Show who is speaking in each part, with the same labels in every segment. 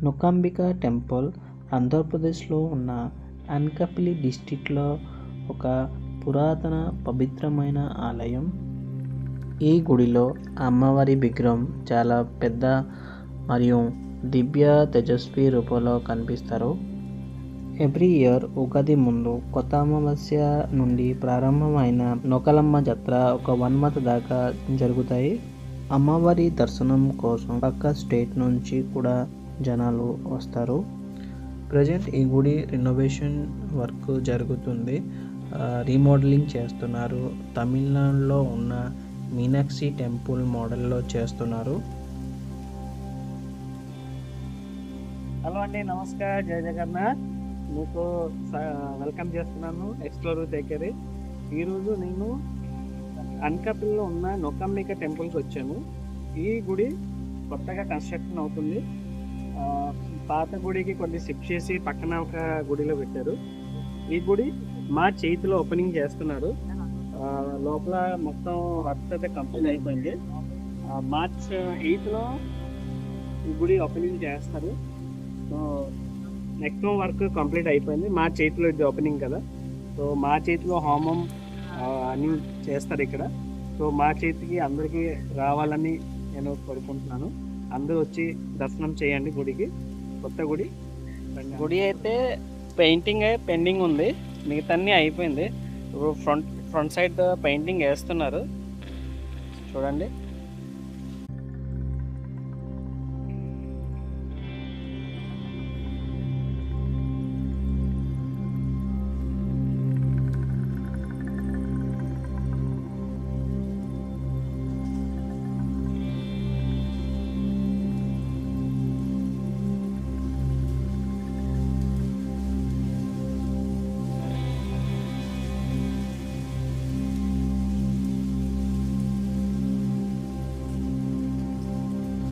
Speaker 1: Nookambika temple ఆంధ్రప్రదేశ్లో ఉన్న అనకాపల్లి డిస్టిక్లో ఒక పురాతన పవిత్రమైన ఆలయం. ఈ గుడిలో అమ్మవారి విగ్రహం చాలా పెద్ద మరియు దివ్య తేజస్వి రూపంలో కనిపిస్తారు. ఎవ్రీ ఇయర్ ఉగాది ముందు కొత్త అమావాస్య నుండి ప్రారంభమైన నూకాలమ్మ జాతర ఒక 1 month దాకా జరుగుతాయి. అమ్మవారి దర్శనం కోసం పక్క స్టేట్ నుంచి కూడా జనాలు వస్తారు. ప్రజెంట్ ఈ గుడి రినోవేషన్ వర్క్ జరుగుతుంది. రీమోడలింగ్ చేస్తున్నారు. తమిళనాడులో ఉన్న మీనాక్షి టెంపుల్ మోడల్లో చేస్తున్నారు.
Speaker 2: హలో అండి, నమస్కారం. జయ జగన్నాథ్. మీకు వెల్కమ్ చేస్తున్నాను ఎక్స్ప్లోర్ విత్ ఏకేరి. ఈరోజు నేను అనకాపల్లిలో ఉన్న నూకాంబిక టెంపుల్కి వచ్చాను. ఈ గుడి కొత్తగా కన్స్ట్రక్షన్ అవుతుంది. పాత గుడికి కొన్ని షిఫ్ట్ చేసి పక్కన ఒక గుడిలో పెట్టారు. ఈ గుడి మార్చ్ 8th ఓపెనింగ్ చేస్తున్నారు. లోపల మొత్తం వర్క్ అయితే కంప్లీట్ అయిపోయింది. మార్చ్ 8th ఈ గుడి ఓపెనింగ్ చేస్తారు. సో నెక్స్ట్ వర్క్ కంప్లీట్ అయిపోయింది. మార్చ్ 8th ఇది ఓపెనింగ్ కదా. సో మార్చ్ 8th హోమం అన్నీ చేస్తారు ఇక్కడ. సో మార్చ్ 8th అందరికీ రావాలని నేను కోరుకుంటున్నాను. అందరూ వచ్చి దర్శనం చేయండి గుడికి. కొత్త గుడి అయితే పెయింటింగ్ పెండింగ్ ఉంది, మిగతా అన్నీ అయిపోయింది. ఇప్పుడు ఫ్రంట్ సైడ్ పెయింటింగ్ వేస్తున్నారు, చూడండి.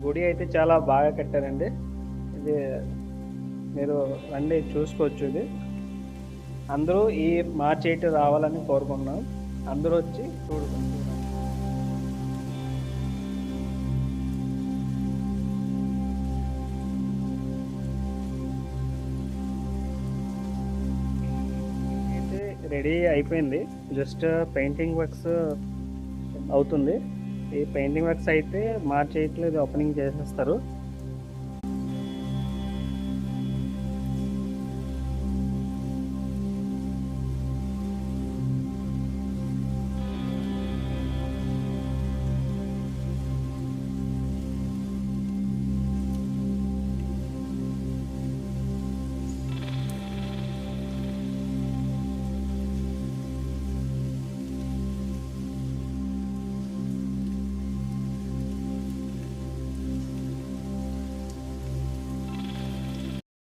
Speaker 2: గుడి అయితే చాలా బాగా కట్టారండి. ఇది మీరు రండి చూసుకోవచ్చు. ఇది అందరూ ఈ మార్చ్ 8 రావాలని కోరుకున్నాం. అందరూ వచ్చి చూడుకుంటున్నారు. అయితే రెడీ అయిపోయింది, జస్ట్ పెయింటింగ్ వర్క్స్ అవుతుంది. ఈ పెయింటింగ్ వర్క్స్ అయితే మార్చ్ 8 ఇది ఓపెనింగ్ చేసేస్తారు.